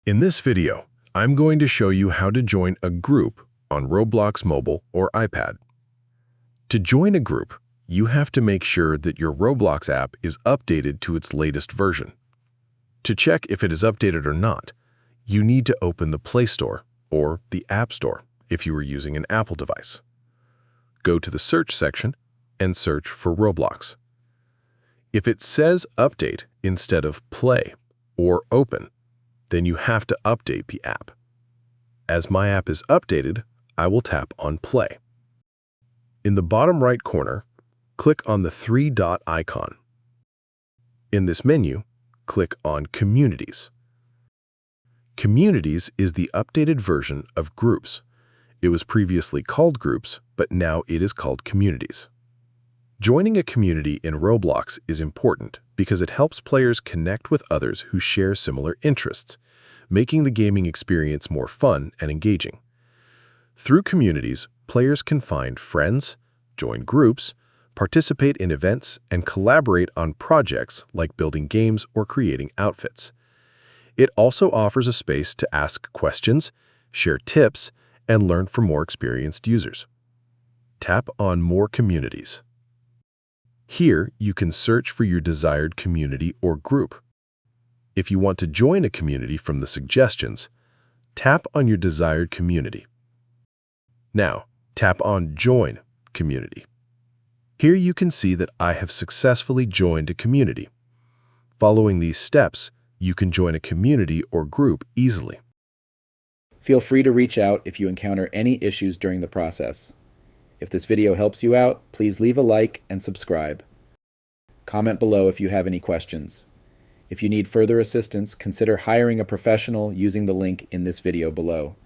In this video, I'm going to show you how to join a group on Roblox mobile or iPad. To join a group, you have to make sure that your Roblox app is updated to its latest version. To check if it is updated or not, you need to open the Play Store or the App Store if you are using an Apple device. Go to the search section and search for Roblox. If it says Update instead of Play or Open, then you have to update the app. As my app is updated, I will tap on Play. In the bottom right corner, click on the three-dot icon. In this menu, click on Communities. Communities is the updated version of Groups. It was previously called Groups, but now it is called Communities. Joining a community in Roblox is important because it helps players connect with others who share similar interests, making the gaming experience more fun and engaging. Through communities, players can find friends, join groups, participate in events, and collaborate on projects like building games or creating outfits. It also offers a space to ask questions, share tips, and learn from more experienced users. Tap on More Communities. Here, you can search for your desired community or group. If you want to join a community from the suggestions, tap on your desired community. Now, tap on Join Community. Here you can see that I have successfully joined a community. Following these steps, you can join a community or group easily. Feel free to reach out if you encounter any issues during the process. If this video helps you out, please leave a like and subscribe. Comment below if you have any questions. If you need further assistance, consider hiring a professional using the link in this video below.